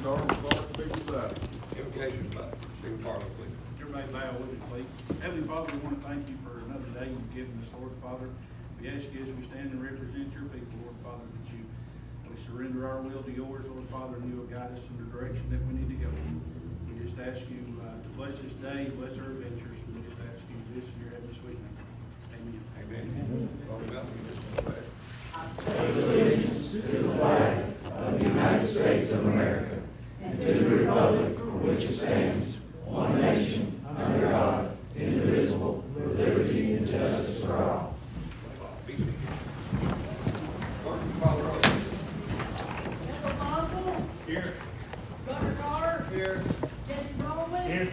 start with Clark, be presiding. Invocation by Stephen Parlour, please. Everybody bow with me, please. Heavenly Father, we want to thank you for another day you've given us, Lord Father. We ask you as we stand and represent your people, Lord Father, that we surrender our will to yours, Lord Father, and you will guide us in the direction that we need to go. We just ask you to bless this day, bless our adventures, and we just ask you this in your heavenly sweet name. Amen. Amen. Father Mel, you just declare. pledge allegiance to the flag of the United States of America and to the republic for which it stands, one nation, under God, indivisible, with liberty and justice for all. Be seated. Clerk, will you call the roll? Member Boswell. Here. Roger Carr. Here. Jesse Bowman. Here.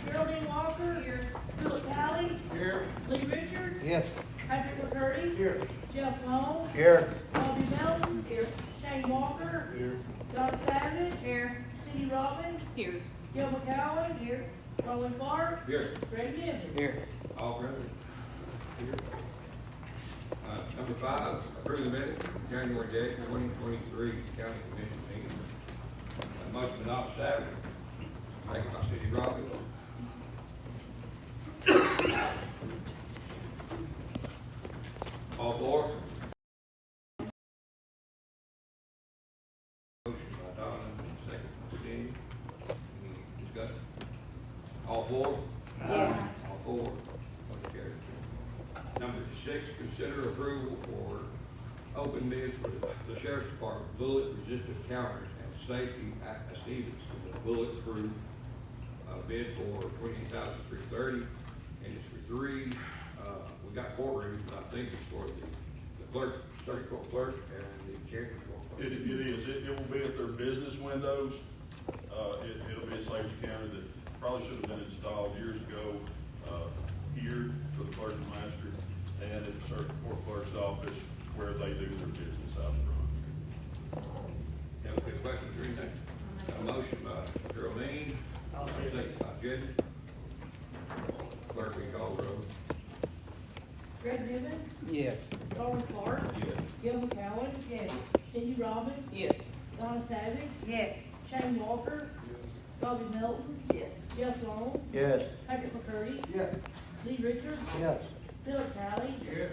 Geraldine Walker. Here. Philip Talley. Here. Lee Richards. Yes. Patrick McCurdy. Here. Jeff Long. Here. Bobby Melton. Here. Shane Walker. Here. John Savage. Here. Cindy Robbins. Here. Gil McCowen. Here. Roland Clark. Here. Greg Nivens. Here. All present. Here. Number 5, approve the minutes of January 8th, 2023 County Commission meeting. Motion by Dr. Savage, second by Cindy Robbins. All four. Motion by Donna, second by Cindy. Any discussion? All four? Yes. All four. Motion carries. Number 6, consider approval for open bids for the Sheriff's Department bullet-resistant counters and safety adhesives to the bulletproof bid for $28,330, and it's for 3. We got courtrooms, but I think it's for the clerk, circuit court clerk, and the chamber court clerk. It is, it will be at their business windows. It'll be a safety counter that probably should have been installed years ago, here for the clerk and master, and at the circuit court clerk's office where they do their business out front. Have any questions or anything? A motion by Geraldine, second by Jesse. Clerk, will you call the roll? Greg Nivens. Yes. Roland Clark. Yes. Gil McCowen. Yes. Cindy Robbins. Yes. Donna Savage. Yes. Shane Walker. Bobby Melton. Yes. Jeff Long. Yes. Patrick McCurdy. Yes. Lee Richards. Yes. Philip Talley. Yes.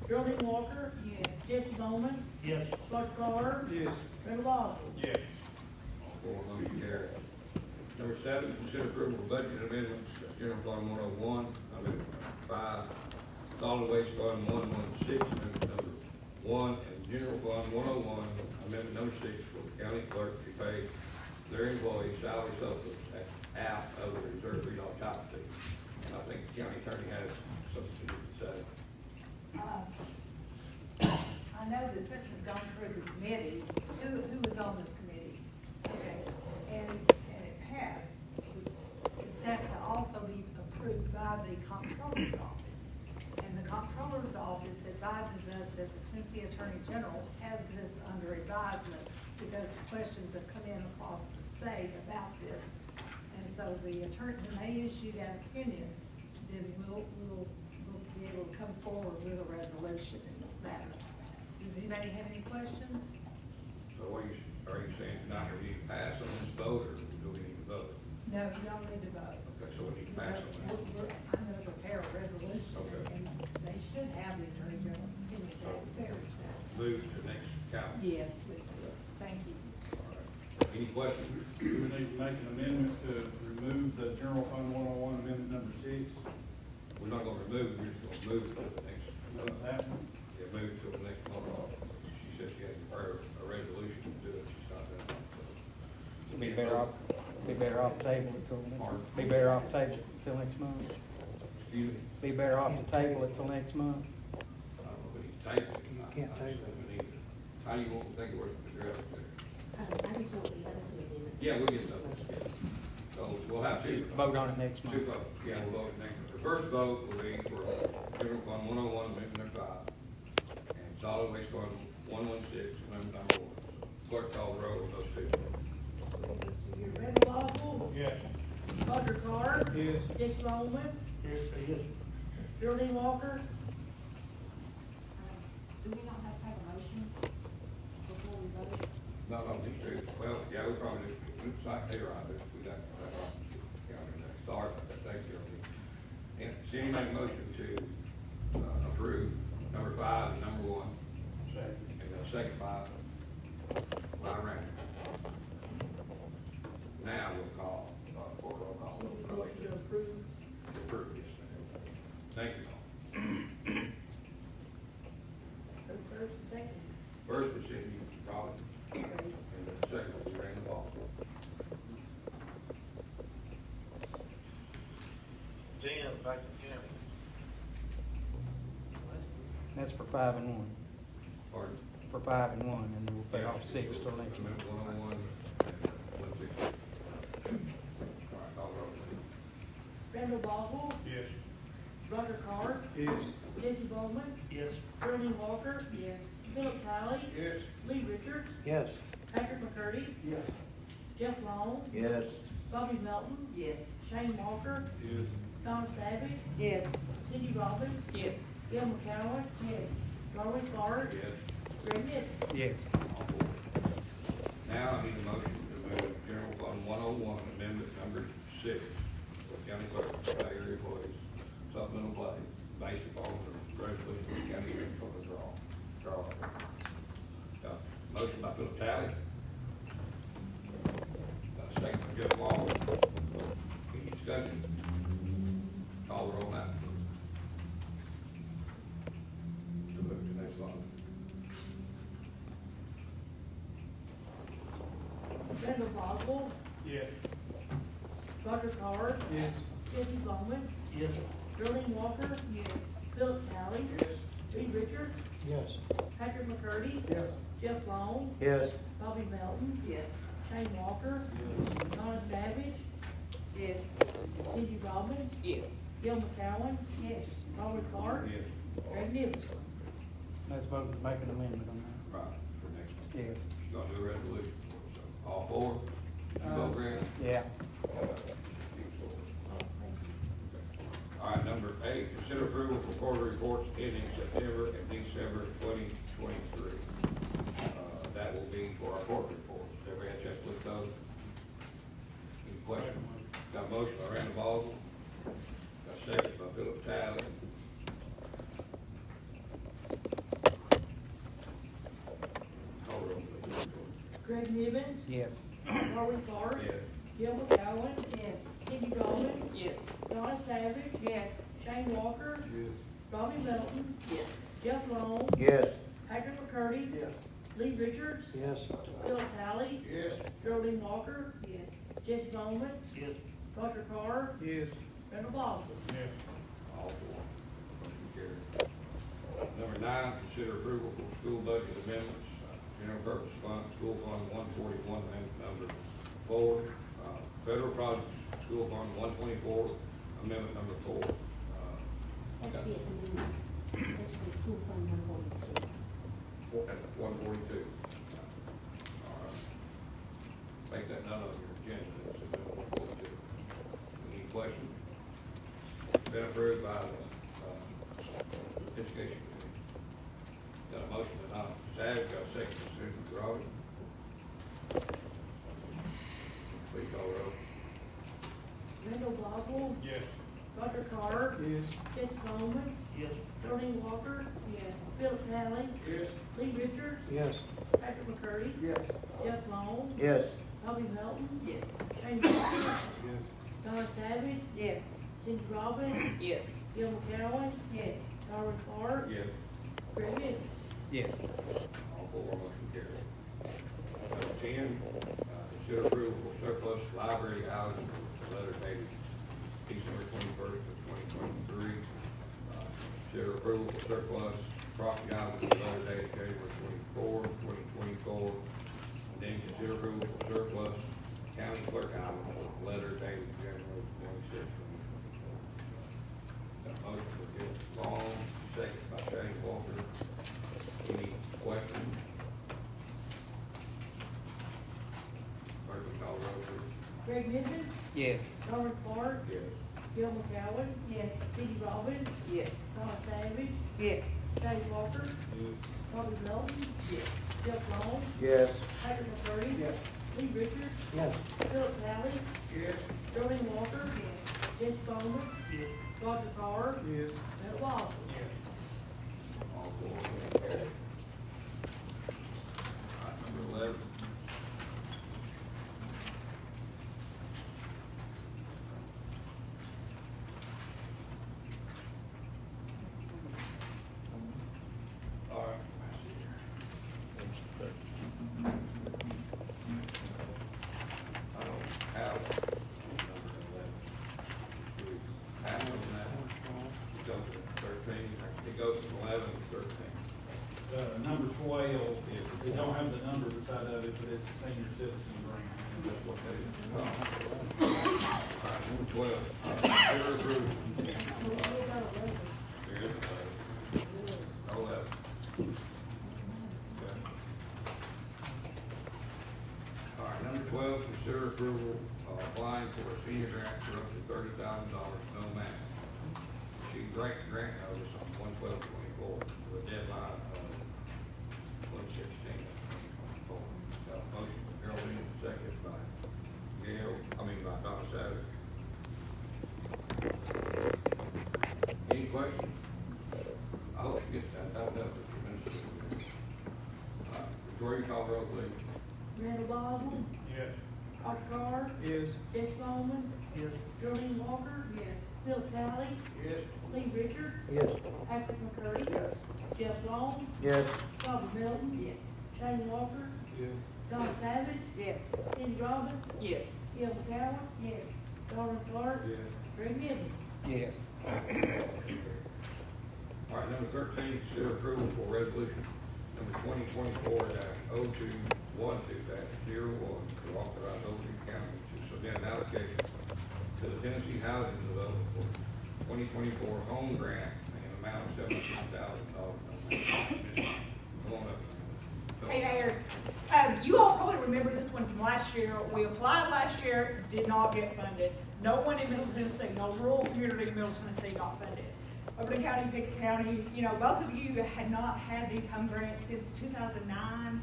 Geraldine Walker. Yes. Jesse Bowman. Yes. Roger Carr. Yes. Member Boswell. Yes. All four, motion carried. Number 7, consider approval of budget amendments, general fund 101, amendment 5, solid waste fund 116, amendment number 1, and general fund 101, amendment number 6, for the county clerk to pay their employees salary surplus out of the reserve $3 top fee. And I think the county attorney has something to say. I know that this has gone through the committee. Who was on this committee? Okay, and it has. It's has to also be approved by the comptroller's office. And the comptroller's office advises us that the Tennessee Attorney General has this under advisement because questions have come in across the state about this. And so the attorney, when they issue that opinion, then we'll be able to come forward with a resolution in this matter. Does anybody have any questions? So what are you saying tonight, do we need to pass on this vote, or do we need to vote? No, you don't need to vote. Okay, so we need to pass on that. I'm gonna prepare a resolution, Okay. and they should have the Attorney General's opinion that bears that. Move to the next council. Yes, please do. Thank you. All right. Any questions? We need to make an amendment to remove the general fund 101 amendment number 6. We're not gonna remove it, we're just gonna move it to the next. That one. Yeah, move it to the next month. She said she had to prepare a resolution to do it, she's not done it. So. Be better off table it till Pardon? be better off table it till next month. Excuse me? Be better off to table it till next month. I don't know, we need to table it. You can't table it. We need to- How do you want to think it was addressed there? I just want the other two amendments. Yeah, we'll get those, yeah. So we'll have two. Vote on it next Two month. votes, yeah, we'll vote next. The first vote will be for general fund 101, amendment number 5, and solid waste fund 116, amendment number 1. Clerk, call the roll on those two. Member Boswell. Yes. Roger Carr. Yes. Jesse Bowman. Yes. Geraldine Walker. Do we not have to have a motion before we vote? No, these two, well, yeah, we probably do. fact, they're right, we got, sorry about that, thank you. And city make a motion to, approve number 5 and number 1. Second. And the second by Randy. Now we'll call, for a roll call. Motion to approve. Approve, yes, ma'am. Thank you. First and second. First was Cindy Robbins, and the second was Randy Ball. Dan, back to county. That's for 5 and 1, Pardon? for 5 and 1, and then we'll pay off 6 till next year. Amendment 101 and 160. All right, call roll, please. Randall Boswell. Yes. Roger Carr. Yes. Jesse Bowman. Yes. Darlene Walker. Yes. Philip Talley. Yes. Lee Richards. Yes. Patrick McCurdy. Yes. Jeff Long. Yes. Bobby Melton. Yes. Shane Walker. Yes. Donna Savage. Yes. Cindy Robbins. Yes. Gil McCowen. Yes. Darwin Clark. Yes. Greg Nivens. Yes. All four. Now I need a motion to move general fund 101, amendment number 6, for county clerk, pay your employees, supplemental pay, based upon the resolution of the county for the draw. Motion by Philip Talley. Second by Jeff Long. Any discussion? Call the roll now. To move to the next line. Randall Boswell. Yes. Roger Carr. Yes. Jesse Bowman. Yes. Darlene Walker. Yes. Philip Talley. Yes. Lee Richards. Yes. Patrick McCurdy. Yes. Jeff Long. Yes. Bobby Melton. Yes. Shane Walker. Donna Savage. Yes. Cindy Robbins. Yes. Gil McCowen. Yes. Darwin Clark. Yes. Greg Nivens. Let's vote to make an amendment on that. Right, for next one. Yes. She's gonna do a resolution. So, all four? You vote, Grant? Yeah. All right, number 8, consider approval for quarterly reports ending September and December 2023. That will be for our quarterly reports. Everybody had a chance to look at those? Any questions? Got a motion by Randall Boswell. Got a second by Philip Talley. Call roll, please. Greg Nivens. Yes. Darwin Clark. Yes. Gil McCowen. Yes. Cindy Robbins. Yes. Donna Savage. Yes. Shane Walker. Yes. Bobby Melton. Yes. Jeff Long. Yes. Patrick McCurdy. Yes. Lee Richards. Yes. Philip Talley. Yes. Darlene Walker. Yes. Jesse Bowman. Yes. Roger Carr. Yes. Randall Boswell. Yes. All four. Motion carried. Number 9, consider approval for school budget amendments. General purpose fund, school fund 141, amendment number 4. Federal projects, school fund 124, amendment number 4. That should be at the minimum. That should be school fund 142. That's 142. All right. Make that none of your agenda, that's amendment 142. Any questions? Been approved by the education committee. Got a motion by Donna Savage, got a second by Susan Robbins. Please call the roll. Randall Boswell. Yes. Roger Carr. Yes. Jesse Bowman. Yes. Darlene Walker. Yes. Philip Talley. Yes. Lee Richards. Yes. Patrick McCurdy. Yes. Jeff Long. Yes. Bobby Melton. Yes. Shane Walker. Yes. Donna Savage. Yes. Cindy Robbins. Yes. Gil McCowen. Yes. Darwin Clark. Yes. Greg Nivens. Yes. All four, motion carried. Number 10, consider approval for surplus library items, letter dated December 21st of 2023. Consider approval for surplus property items, letter dated January 24th, 2024. And then consider approval for surplus county clerk items, letter dated January 26th, 2024. Got a motion for Jeff Long, second by Shane Walker. Any questions? Clerk, will call the roll, please. Greg Nivens. Yes. Darwin Clark. Yes. Gil McCowen. Yes. Cindy Robbins. Yes. Donna Savage. Yes. Shane Walker. Bobby Melton. Yes. Jeff Long. Yes. Patrick McCurdy. Yes. Lee Richards, Yes. Philip Talley, Yes. Darlene Walker, Jess Bowman, Roger Carr, Yes. Bill Walton. All four motion carried. All right, number 11. All right. I don't have number 11. Have on that one. It goes to 13, it goes from 11 to 13. Number 12, we don't have the number beside of it, but it's a senior citizen grant. That's what that is. All right, number 12. Consider approval. There is 11. Okay. All right, number 12, consider approval of applying for a senior grant for up to $30,000, no match. She grant notice on 1/12/24 with a deadline of 1/16/2024. Got a motion from Geraldine, second by by Donna Savage. Any questions? I hope she gets that up for a few minutes. Victoria, call the roll, please. Randall Boswell, Yes. Roger Carr, Yes. Jess Bowman, Yes. Darlene Walker, Philip Talley, Yes. Lee Richards, Yes. Patrick McCurdy, Jeff Long, Yes. Robert Melton, Shane Walker, Yes. Donna Savage, Yes. Cindy Robbins, Yes. Gil McCowen, Yes. Darwin Clark, Yes. Greg Nivens. Yes. All right, number 13, consider approval for resolution number 2024-0212-01 to authorize Overton County to submit an application to the Tennessee Housing Development for 2024 home grant in an amount of $17,000. Come on up. Hey there. You all probably remember this one from last year. We applied last year, did not get funded. No one in Middle Tennessee, no rural community in Middle Tennessee got funded. Overton County, Pickett County, both of you had not had these home grants since 2009.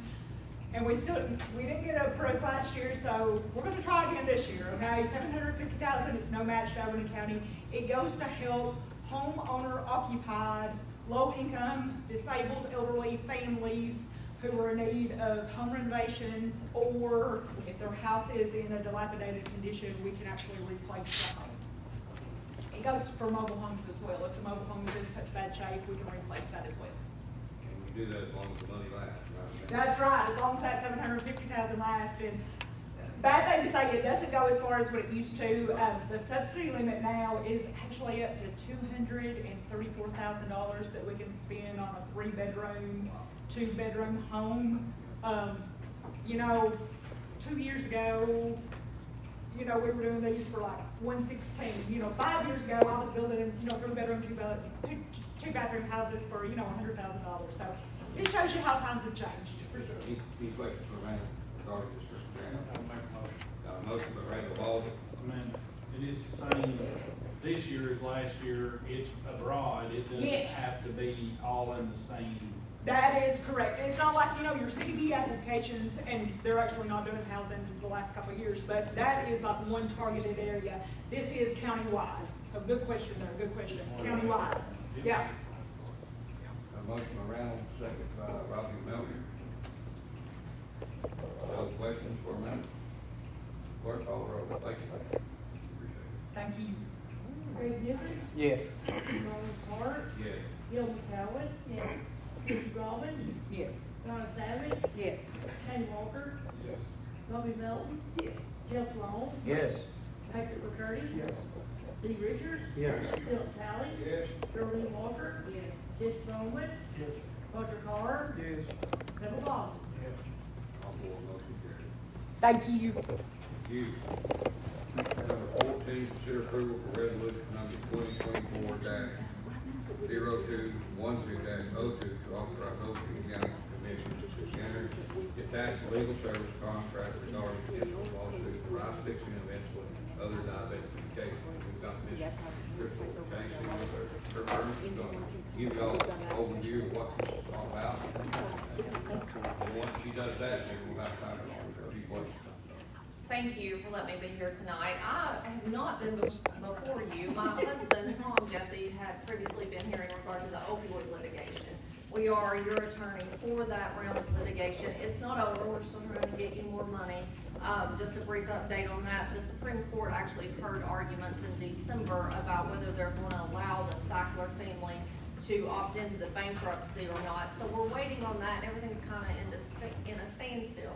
And we didn't get approved last year, so we're gonna try again this year, okay? $750,000, it's no match to Overton County. It goes to help homeowner occupied, low income, disabled, elderly families who are in need of home renovations, or if their house is in a dilapidated condition, we can actually replace the home. It goes for mobile homes as well. If the mobile home is in such bad shape, we can replace that as well. And we do that as long as the money lasts, right? That's right, as long as that $750,000 lasts. And bad thing to say, it doesn't go as far as what it used to. The subsidy limit now is actually up to $234,000 that we can spend on a 3-bedroom, 2-bedroom home. 2 years ago, we were doing these for like $116. 5 years ago, I was building, 3-bedroom, 2-bathroom houses for, $100,000. So it shows you how times have changed, for sure. Any questions for Randall? Sorry, Mr. Grant. I'll make a motion. Got a motion by Randall Baldwin. Amanda, it is the same this year as last year. It's abroad. It doesn't Yes. have to be all in the same. That is correct. It's not like, your CDD applications, and they're actually not doing housing the last couple of years, but that is like one targeted area. This is countywide. So good question there, good question. Countywide. Yeah. A motion by Randall, second by Robbie Melton. Those questions for a minute? Clerk, call the roll. Thank you. Appreciate it. Thank you. Greg Nivens, Yes. Darwin Clark, Yes. Gil McCowen, Cindy Robbins, Yes. Donna Savage, Yes. Shane Walker, Yes. Robbie Melton, Jeff Long, Yes. Patrick McCurdy, Yes. Lee Richards, Yes. Philip Talley, Yes. Darlene Walker, Yes. Jess Bowman, Yes. Roger Carr, Yes. Bill Walton. All four motion carried. Thank you. You. Number 14, consider approval for resolution number 2024-0212-02 to authorize Overton County Commission to enter attached legal service contract regarding potential lawsuit for I-6 events with other identification. We've got Ms. Crystal Jackson, her firm is going to give y'all an overview of what this is all about. And once she does that, then we'll have time for a few questions. Thank you for letting me be here tonight. I have not been before you. My husband, Tom Jesse, had previously been here in regard to the opioid litigation. We are your attorney for that round of litigation. It's not over, we're still trying to get you more money. Just a brief update on that. The Supreme Court actually heard arguments in December about whether they're going to allow the Sackler family to opt into the bankruptcy or not. So we're waiting on that. Everything's kind of in a standstill.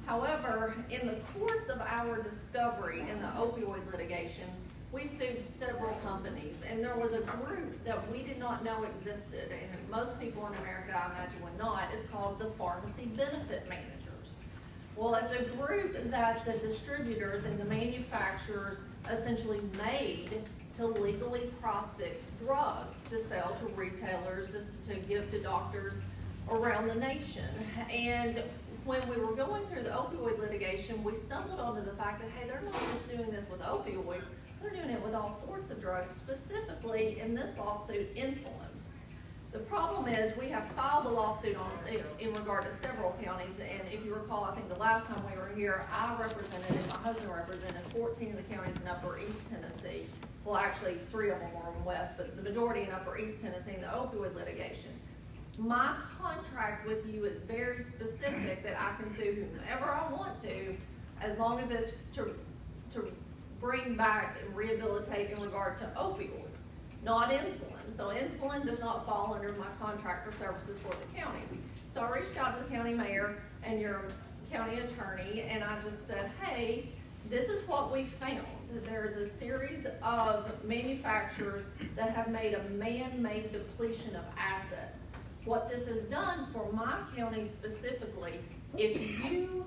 However, in the course of our discovery in the opioid litigation, we sued several companies, and there was a group that we did not know existed, and most people in America, I imagine, would not. It's called the Pharmacy Benefit Managers. Well, it's a group that the distributors and the manufacturers essentially made to legally cross-fix drugs to sell to retailers, to give to doctors around the nation. And when we were going through the opioid litigation, we stumbled onto the fact that, hey, they're not just doing this with opioids, they're doing it with all sorts of drugs, specifically in this lawsuit, insulin. The problem is we have filed a lawsuit in regard to several counties, and if you recall, I think the last time we were here, I represented and my husband represented 14 of the counties in Upper East Tennessee. Well, actually, 3 of them were in West, but the majority in Upper East Tennessee in the opioid litigation. My contract with you is very specific that I can sue whomever I want to, as long as it's to bring back and rehabilitate in regard to opioids, not insulin. So insulin does not fall under my contract for services for the county. So I reached out to the county mayor and your county attorney, and I just said, hey, this is what we found. There's a series of manufacturers that have made a man-made depletion of assets. What this has done for my county specifically, if you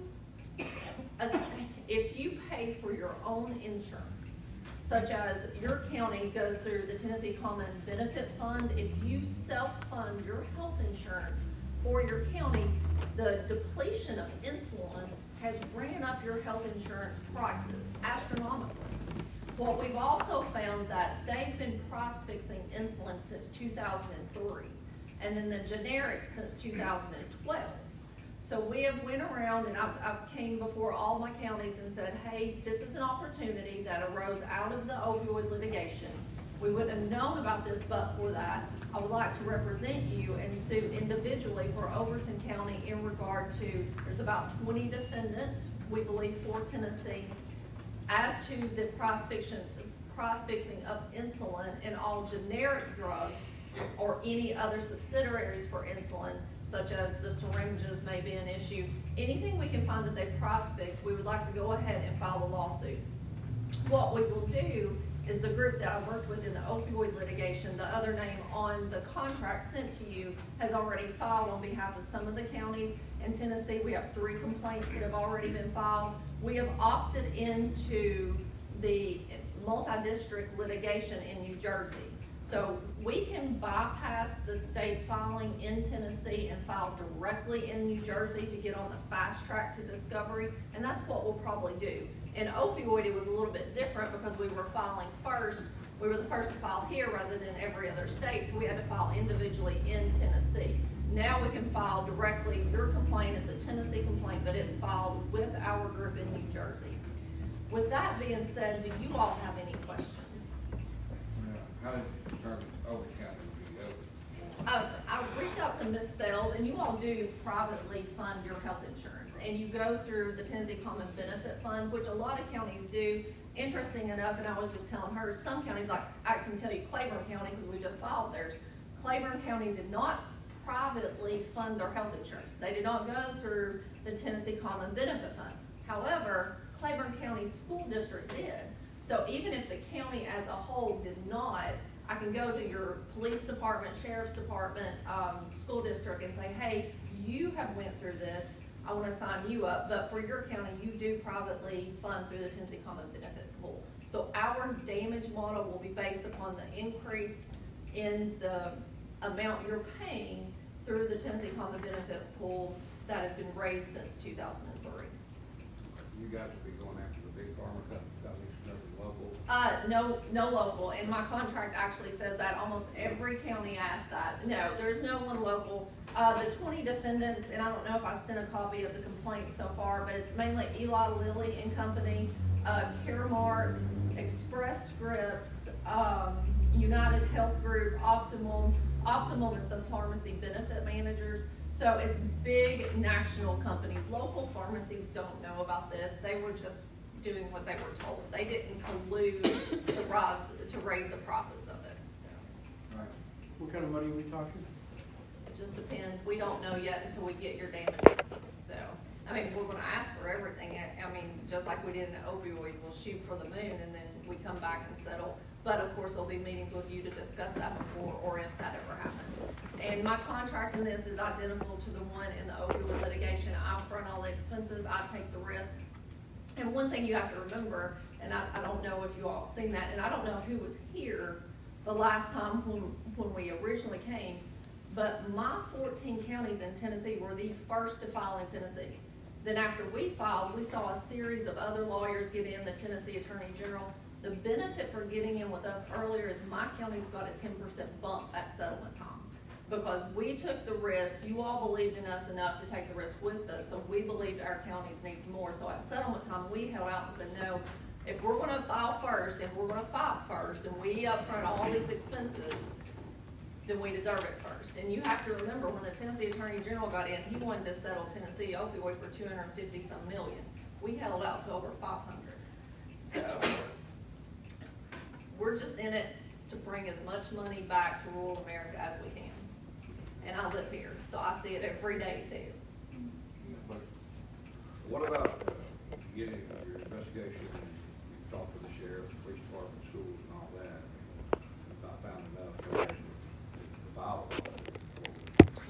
pay for your own insurance, such as your county goes through the Tennessee Common Benefit Fund, if you self-fund your health insurance for your county, the depletion of insulin has ran up your health insurance prices astronomically. What we've also found that they've been cross-fixing insulin since 2003. And then the generics since 2012. So we have went around and I've came before all my counties and said, hey, this is an opportunity that arose out of the opioid litigation. We wouldn't have known about this but for that. I would like to represent you and sue individually for Overton County in regard to, there's about 20 defendants, we believe, for Tennessee, as to the cross-fixing of insulin and all generic drugs or any other subsidiaries for insulin, such as the syringes may be an issue. Anything we can find that they've cross-fixed, we would like to go ahead and file a lawsuit. What we will do is the group that I worked with in the opioid litigation, the other name on the contract sent to you, has already filed on behalf of some of the counties in Tennessee. We have 3 complaints that have already been filed. We have opted into the multi-district litigation in New Jersey. So we can bypass the state filing in Tennessee and file directly in New Jersey to get on the fast track to discovery, and that's what we'll probably do. In opioid, it was a little bit different because we were filing first. We were the first to file here rather than every other state, so we had to file individually in Tennessee. Now we can file directly your complaint. It's a Tennessee complaint, but it's filed with our group in New Jersey. With that being said, do you all have any questions? How did you determine Overton County would be over? I reached out to Ms. Sales, and you all do privately fund your health insurance, and you go through the Tennessee Common Benefit Fund, which a lot of counties do. Interesting enough, and I was just telling her, some counties, like I can tell you Claiborne County, because we just filed theirs, Claiborne County did not privately fund their health insurance. They did not go through the Tennessee Common Benefit Fund. However, Claiborne County School District did. So even if the county as a whole did not, I can go to your police department, sheriff's department, school district and say, hey, you have went through this, I want to sign you up, but for your county, you do privately fund through the Tennessee Common Benefit Pool. So our damage model will be based upon the increase in the amount you're paying through the Tennessee Common Benefit Pool that has been raised since 2003. you guys will be going after the big pharma companies, nothing local? No local, and my contract actually says that almost every county asks that. No, there's no one local. The 20 defendants, and I don't know if I sent a copy of the complaint so far, but it's mainly Eli Lilly and Company, Caremark, Express Scripts, United Health Group, Optimum. Optimum is the pharmacy benefit managers. So it's big national companies. Local pharmacies don't know about this. They were just doing what they were told. They didn't collude to raise the prices of it, so. Right. What kind of money are we talking? It just depends. We don't know yet until we get your damages. So, I mean, we're gonna ask for everything. I mean, just like we did in the opioid, we'll shoot for the moon and then we come back and settle. But of course, there'll be meetings with you to discuss that before or if that ever happens. And my contract in this is identical to the one in the opioid litigation. I front all the expenses, I take the risk. And one thing you have to remember, and I don't know if you all have seen that, and I don't know who was here the last time when we originally came, but my 14 counties in Tennessee were the first to file in Tennessee. Then after we filed, we saw a series of other lawyers get in, the Tennessee Attorney General. The benefit for getting in with us earlier is my county's got a 10% bump at settlement time. Because we took the risk, you all believed in us enough to take the risk with us, so we believed our counties needed more. So at settlement time, we held out and said, no, if we're gonna file first, and we're gonna fight first, and we upfront all these expenses, then we deserve it first. And you have to remember, when the Tennessee Attorney General got in, he wanted to settle Tennessee opioid for 250-some million. We held out to over 500. So, we're just in it to bring as much money back to rural America as we can. And I live here, so I see it every day too. But what about getting your investigation, you talk to the sheriff, police department, schools and all that, not found enough to file?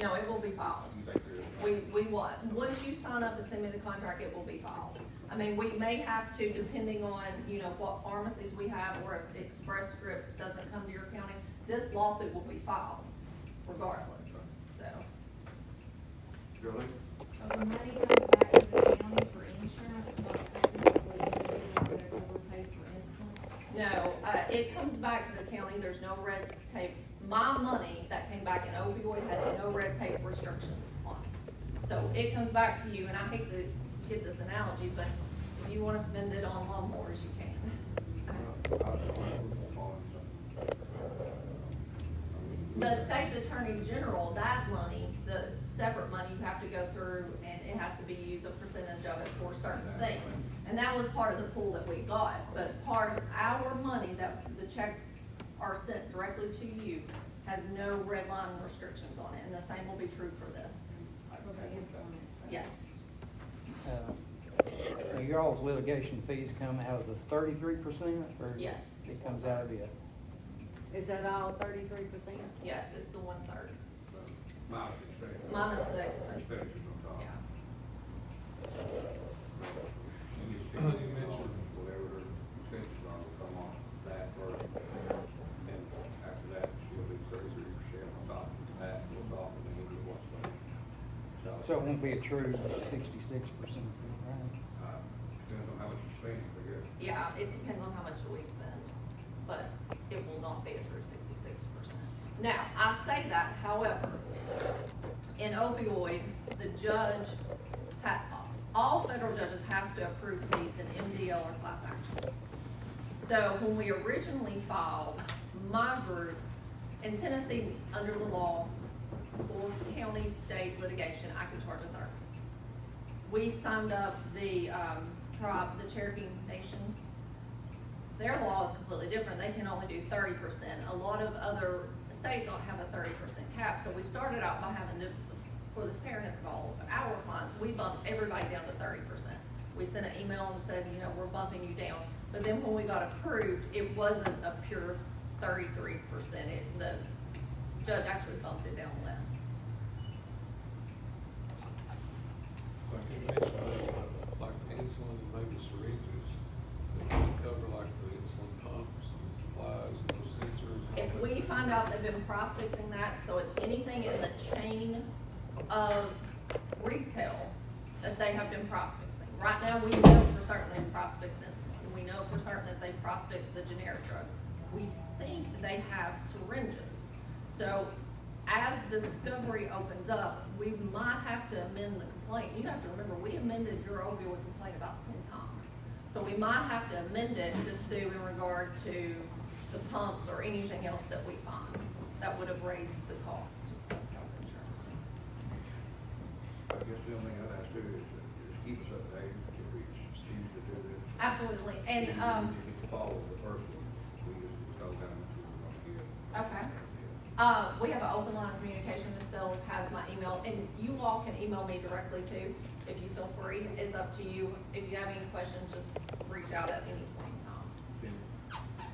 No, it will be filed. You think there's? We will, once you sign up and send me the contract, it will be filed. I mean, we may have to, depending on, you know, what pharmacies we have, or if Express Scripts doesn't come to your county, this lawsuit will be filed regardless, so. Really? So the money goes back to the county for insurance, not specifically individuals that are overpaid for insulin? No, it comes back to the county, there's no red tape. My money that came back in opioid had no red tape restrictions on it. So it comes back to you, and I hate to give this analogy, but if you wanna spend it on lawnmowers, you can. The state's attorney general, that money, the separate money, you have to go through, and it has to be used, a percentage of it for certain things. And that was part of the pool that we got, but part of our money that the checks are sent directly to you has no red line restrictions on it, and the same will be true for this. For the insulin itself? Yes. Your all's litigation fees come out of the 33%, or? Yes. It comes out of the, Is that all 33%? Yes, it's the 1/3. Minus Minus the expenses, yeah. You mentioned whatever her expenses are will come off that first, and after that, she'll be 33% on top of that, we'll talk, and then we'll do what's left. so it won't be a true 66%, right? Depends on how much you spend, I guess. Yeah, it depends on how much we spend, but it will not be a true 66%. Now, I say that, however, in opioid, the judge all federal judges have to approve fees in MDL or class actions. So when we originally filed, my group, in Tennessee, under the law, for county, state litigation, I can charge 1/3. We signed up the tribe, the Cherokee Nation. Their law is completely different. They can only do 30%. A lot of other states don't have a 30% cap. So we started out by having to, for the fairness of all of our clients, we bumped everybody down to 30%. We sent an email and said, you know, we're bumping you down. But then when we got approved, it wasn't a pure 33%. The judge actually bumped it down less. Like you mentioned, like the insulin and maybe syringes, that would cover like the insulin pumps and supplies and those sensors and all If that. we find out they've been price fixing that, so it's anything in the chain of retail, that they have been prospecting. Right now, we know for certain they've prospected insulin. We know for certain that they prospect the generic drugs. We think they have syringes. So as discovery opens up, we might have to amend the complaint. You have to remember, we amended your opioid complaint about 10 times. So we might have to amend it to sue in regard to the pumps or anything else that we find that would have raised the cost of health insurance. I guess the only thing I'd ask to do is keep us updated if we choose to do this. Absolutely, and, You can follow the first one, we just go down to what we're gonna get. okay. We have an open line of communication. Ms. Sells has my email, and you all can email me directly too, if you feel free. It's up to you. If you have any questions, just reach out at any point in time. You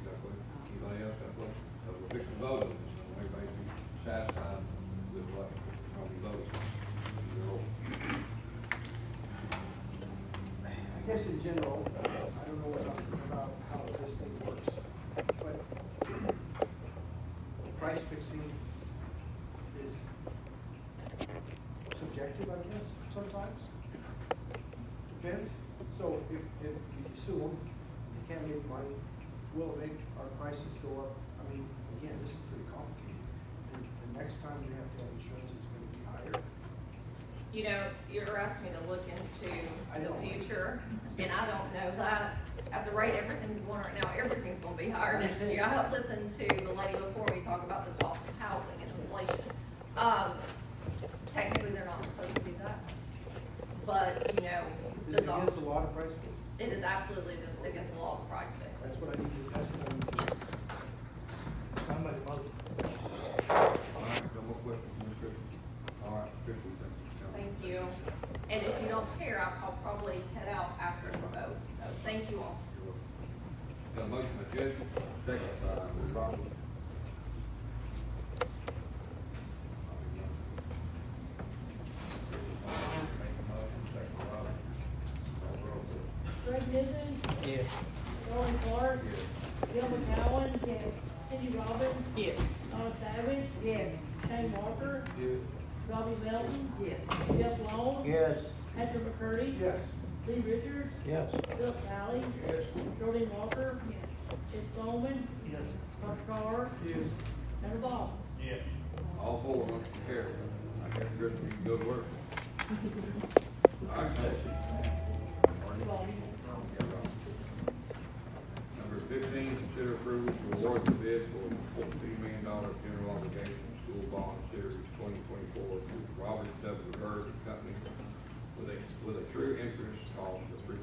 got a question? Anybody else got a question? So we're fixing to vote on this, and everybody be satisfied with what, how we vote. I guess in general, I don't know about how this thing works, but price fixing is subjective, I guess, sometimes. Depends. So if you sue them, you can't make money, will it make our prices go up? I mean, again, this is pretty complicated. And the next time you have to have insurance, it's gonna be higher. You know, you're asking me to look into I the know. future, and I don't know that. At the rate everything's going right now, everything's gonna be higher next year. I listened to the lady before me talk about the cost of housing and inflation. Technically, they're not supposed to do that, but, you know, Is it there's all, against a lot of price fix? it is absolutely against the law of price fix. That's what I need to, that's what I need to. Yes. Somebody vote. All right, no more questions, Ms. Christian? All right, Christian, thank you. Thank you. And if you don't care, I'll probably head out after the vote, so thank you all. Got a motion by Jesse, second by Ms. Roberts. Greg Nivens, Yes. Darwin Clark, Yes. Gil McCowen, Yes. Cindy Robbins, Yes. Donna Savage, Yes. Shane Walker, Yes. Robbie Melton, Yes. Jeff Long, Yes. Patrick McCurdy, Yes. Lee Richards, Yes. Philip Talley, Yes. Jordan Walker, Yes. Chris Bowman, Yes. Mark Carr, Yes. Tanner Ball. Yeah. All four, motion carried. I guess, Christian, you can go to work. All right, Jesse. Number 15, consider approval to award the bid for $14 million general obligation school bond series 2024 to Robert W. Byrd Company with a true interest cost of 3.7%.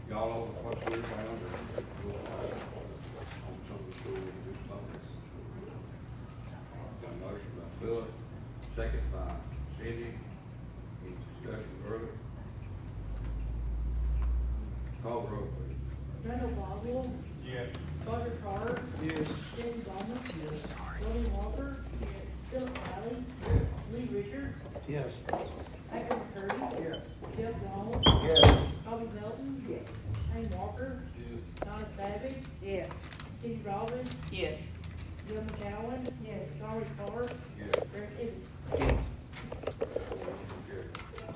Y'all know what we're found on some of the schools in this moment. Got a motion by Philip, second by Cindy. Any discussion further? Call the roll, please. Randall Boswell, Yeah. Roger Carr, Yes. Jesse Bowman, Jordan Walker, Philip Talley, Lee Richards, Yes. Patrick McCurdy, Yes. Jeff Long, Yes. Robbie Melton, Yes. Shane Walker, Yes. Donna Savage, Yes. Cindy Robbins, Yes. Gil McCowen, Yes. Darwin Clark, Yes. Greg Nivens. Yes.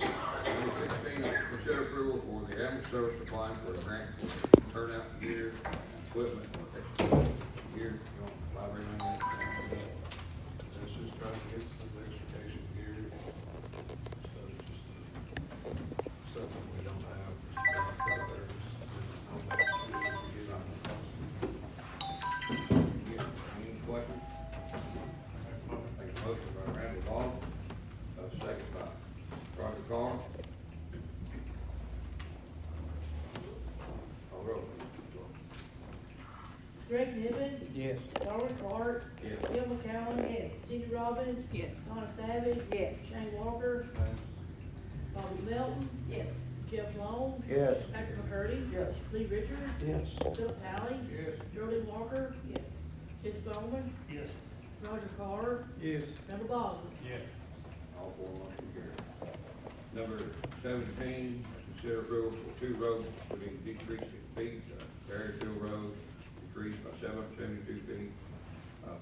Number 16, consider approval for the ambulance service applying for a grant for turnout gear, equipment, gear. You want to elaborate on that? Let's just try to get some extrication gear. Stuff that we don't have. Out there. Any questions? Make a motion by Randall Ball, second by Roger Carr. Call roll. Greg Nivens, Yes. Darwin Clark, Yes. Gil McCowen, Yes. Cindy Robbins, Yes. Donna Savage, Yes. Shane Walker, Robbie Melton, Yes. Jeff Long, Yes. Patrick McCurdy, Yes. Lee Richards, Yes. Philip Talley, Yes. Jordan Walker, Yes. Chris Bowman, Yes. Roger Carr, Yes. Randall Boswell. Yeah. All four motion carried. Number 17, consider approval for 2 roads to be decreased in feet. Berryfield Road decreased by 772 feet.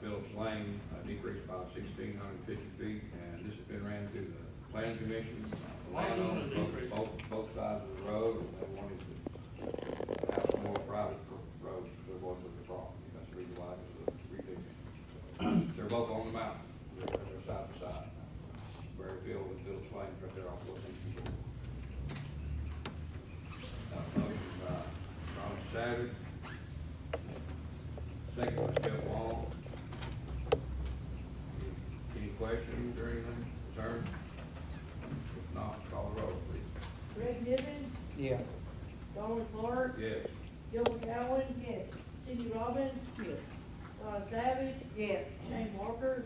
Phillips Lane decreased by 1,650 feet. And this has been ran through the planning commission, landowners, both sides of the road, and they wanted to have some more private roads, there wasn't the problem. That's the reason why it was revision. They're both on the mountain, they're side by side. Berryfield and Phillips Lane, right there off West East. Motion by Ronnie Savage. Second by Jeff Long. Any questions or anything, concerns? If not, call the roll, please. Greg Nivens, Yeah. Darwin Clark, Yes. Gil McCowen, Yes. Cindy Robbins, Yes. Donna Savage, Yes. Shane Walker,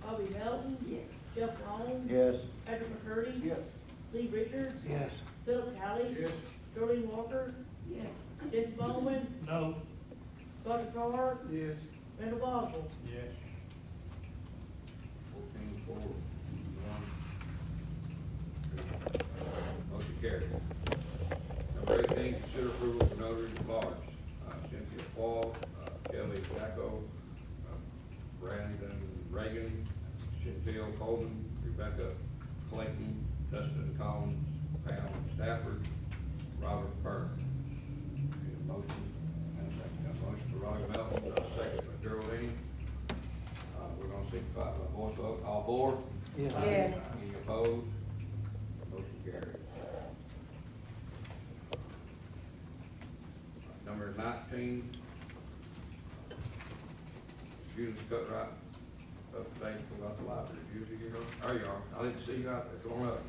Bobby Melton, Yes. Jeff Long, Yes. Patrick McCurdy, Yes. Lee Richards, Yes. Philip Talley, Yes. Darlene Walker, Yes. Jesse Bowman, No. Roger Carr, Yes. Randall Boswell. Yes. 14-4, 1. Motion carried. Number 18, consider approval for notaries at large. Cynthia Paul, Kelly Jacko, Brandon Reagan, Chantel Coleman, Rebecca Clayton, Dustin Collins, Pam Stafford, Robert Burns. Need a motion and a second. Got a motion for Roger Melton, second by Geraldine. We're gonna signify by voice vote. All four? Yes. Yes. Any opposed? Motion carried. Number 19. Judith Cutright, up to date, about the library. Judith, you go? There you are. I didn't see you out there. Come on up.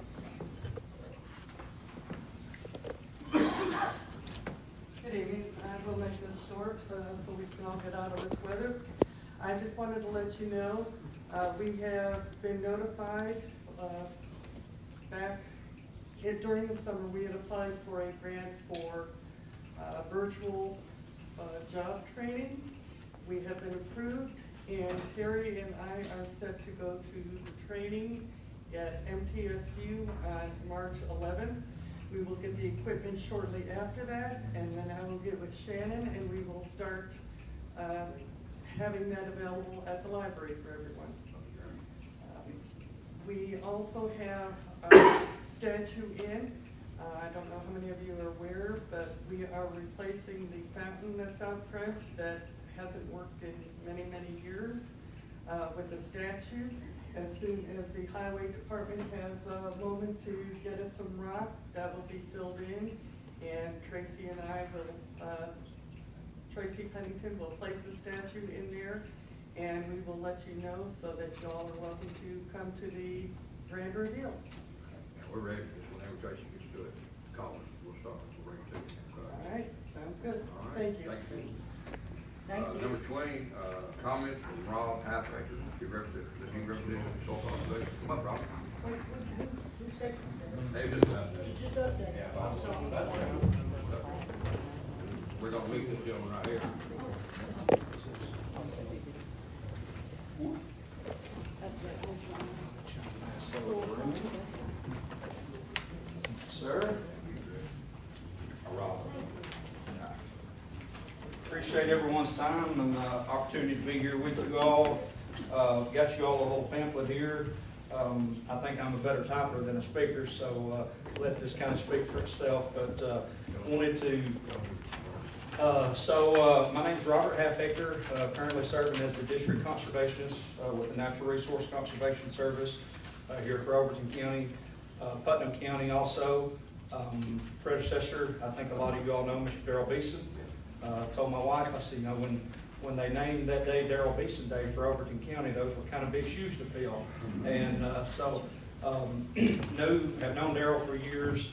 Good evening. I will make this short so we can all get out of this weather. I just wanted to let you know, we have been notified back during the summer, we had applied for a grant for virtual job training. We have been approved, and Terry and I are set to go to the training at MTSU on March 11th. We will get the equipment shortly after that, and then I will get with Shannon, and we will start having that available at the library for everyone. We also have a statue in. I don't know how many of you are aware, but we are replacing the fountain that's out front that hasn't worked in many, many years with the statue. As soon as the highway department has a moment to get us some rock, that will be filled in, and Tracy and I will, Tracy Pennington will place the statue in there, and we will let you know so that y'all are welcome to come to the grand reveal. Yeah, we're ready for this. Whenever Tracy gets to it, call us. We'll start. We'll bring it to you. All right, sounds good. All right. Thank you. Thank you. Number 20, comment from Rob Halfacre. He represents the Salt Lake. Come up, Rob. Who's second? David, Just up there. we're gonna meet this gentleman right here. Sir? Rob. Appreciate everyone's time and opportunity to be here with you all. Got you all a little pamphlet here. I think I'm a better typer than a speaker, so let this kind of speak for itself, but wanted to. My name's Robert Halfacre, currently serving as the district conservationist with the Natural Resource Conservation Service here for Overton County, Putnam County also. Predecessor, I think a lot of you all know Mr. Darrell Beeson. Told my wife, I said, you know, when they named that day Darrell Beeson Day for Overton County, those were kind of big shoes to fill. And have known Darrell for years,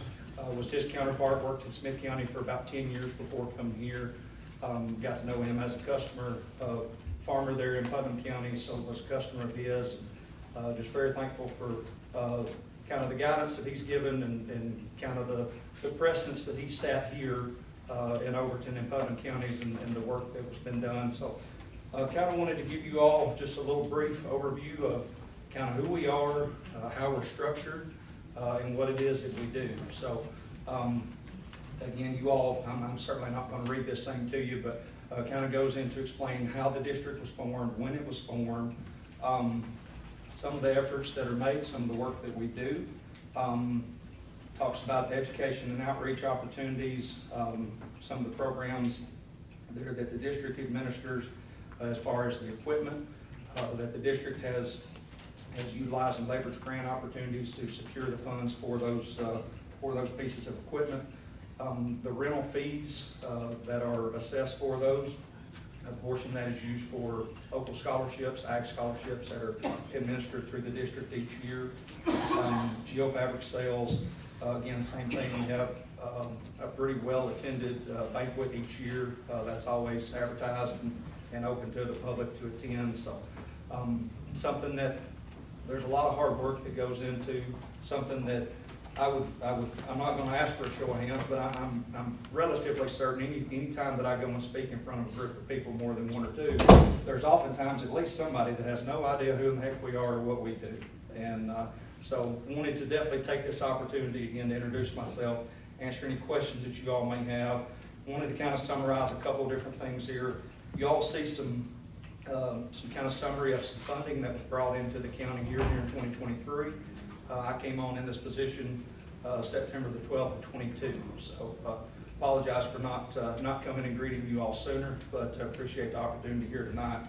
was his counterpart, worked in Smith County for about 10 years before coming here. Got to know him as a customer, farmer there in Putnam County, so was a customer of his. Just very thankful for kind of the guidance that he's given and kind of the precedence that he set here in Overton and Putnam counties and the work that was been done. So kind of wanted to give you all just a little brief overview of kind of who we are, how we're structured, and what it is that we do. So again, you all, I'm certainly not going to read this thing to you, but kind of goes into explaining how the district was formed, when it was formed, some of the efforts that are made, some of the work that we do. Talks about the education and outreach opportunities, some of the programs there that the district administers as far as the equipment that the district has utilized and leveraged grant opportunities to secure the funds for those pieces of equipment. The rental fees that are assessed for those, a portion that is used for local scholarships, ag scholarships that are administered through the district each year. Geofabric sales, again, same thing. We have a pretty well-attended banquet each year that's always advertised and open to the public to attend. So something that there's a lot of hard work that goes into, something that I'm not going to ask for a show of hands, but I'm relatively certain any time that I go and speak in front of a group of people, more than one or two, there's oftentimes at least somebody that has no idea who in the heck we are or what we do. And so wanted to definitely take this opportunity again to introduce myself, answer any questions that you all may have. Wanted to kind of summarize a couple of different things here. You all see some kind of summary of some funding that was brought into the county here in 2023. I came on in this position September the 12th of 22, so apologize for not coming and greeting you all sooner, but appreciate the opportunity here tonight.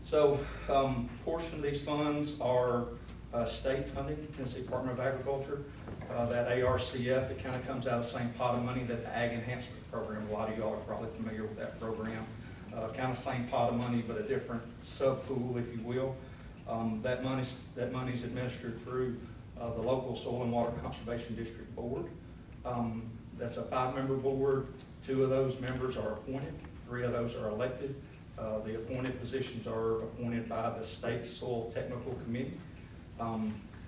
So portion of these funds are state funding, Tennessee Department of Agriculture. That ARCF, it kind of comes out of the same pot of money that the Ag Enhancement Program, a lot of y'all are probably familiar with that program. Kind of same pot of money, but a different sub-pool, if you will. That money's administered through the local Soil and Water Conservation District Board. That's a 5-member board. 2 of those members are appointed, 3 of those are elected. The appointed positions are appointed by the State Soil Technical Committee.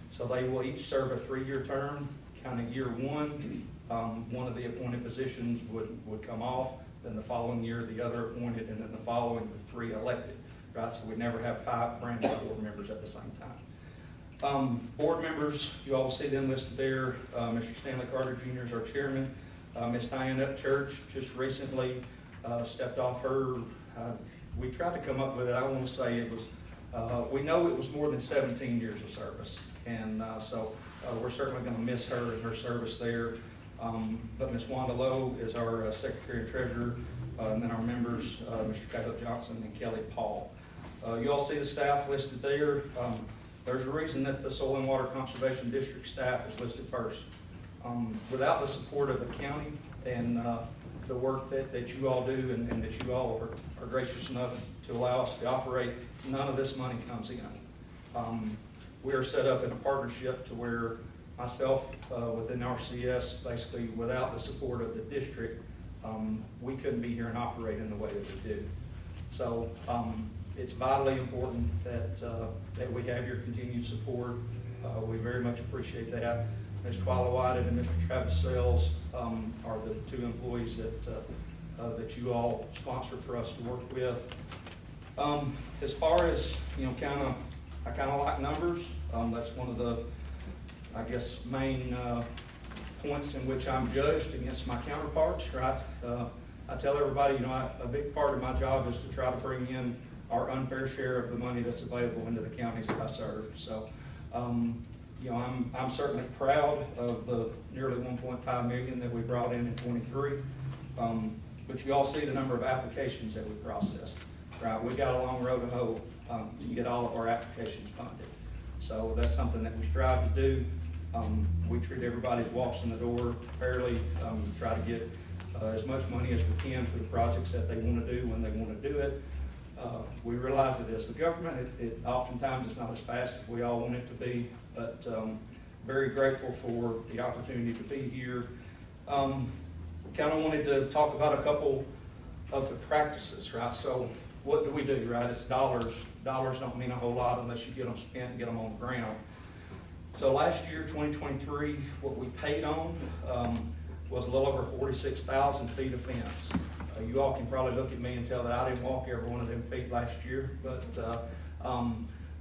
So they will each serve a 3-year term. Kind of year 1, one of the appointed positions would come off. Then the following year, the other appointed, and then the following, the 3 elected. Right, so we never have 5 brand new board members at the same time. Board members, you all see them listed there. Mr. Stanley Carter Jr. is our chairman. Ms. Diane Upchurch just recently stepped off her. We tried to come up with it. I want to say it was, we know it was more than 17 years of service. And so we're certainly going to miss her and her service there. But Ms. Wanda Lowe is our secretary and treasurer. And then our members, Mr. Caleb Johnson and Kelly Paul. You all see the staff listed there. There's a reason that the Soil and Water Conservation District staff is listed first. Without the support of the county and the work that you all do and that you all are gracious enough to allow us to operate, none of this money comes in. We are set up in a partnership to where myself within RCS, basically without the support of the district, we couldn't be here and operate in the way that we do. So it's vitally important that we have your continued support. We very much appreciate that. Ms. Twyla Whited and Mr. Travis Sells are the 2 employees that you all sponsor for us to work with. As far as, I kind of like numbers. That's one of the, I guess, main points in which I'm judged against my counterparts, right? I tell everybody, a big part of my job is to try to bring in our unfair share of the money that's available into the counties that I serve. So, I'm certainly proud of the nearly 1.5 million that we brought in 23. But you all see the number of applications that we processed, right? We got a long road to hoe to get all of our applications funded. So that's something that we strive to do. We treat everybody that walks in the door fairly, try to get as much money as we can for the projects that they want to do when they want to do it. We realize that as the government, it oftentimes is not as fast as we all want it to be, but very grateful for the opportunity to be here. Kind of wanted to talk about a couple of the practices, right? So what do we do, right? It's dollars. Dollars don't mean a whole lot unless you get them spent and get them on the ground. So last year, 2023, what we paid on was a little over 46,000 feet of fence. You all can probably look at me and tell that I didn't walk every one of them feet last year, but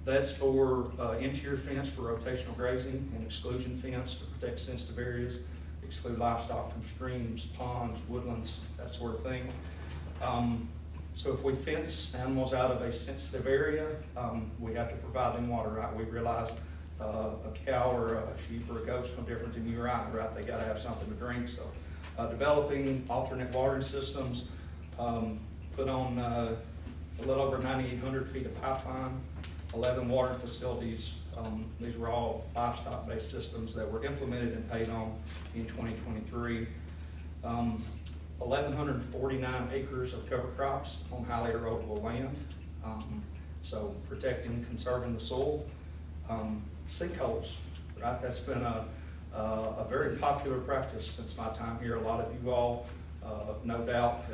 that's for interior fence for rotational grazing and exclusion fence to protect sensitive areas, exclude livestock from streams, ponds, woodlands, that sort of thing. So if we fence animals out of a sensitive area, we have to provide them water, right? We realize a cow or a sheep or a goat's no different than you or I, right? They gotta have something to drink, so developing alternate watering systems, put on a little over 9,800 feet of pipeline, 11 watering facilities. These were all livestock-based systems that were implemented and paid on in 2023. 1,149 acres of cover crops on highly erodible land. So protecting, conserving the soil. Sinkholes, right? That's been a very popular practice since my time here. A lot of you all, no doubt,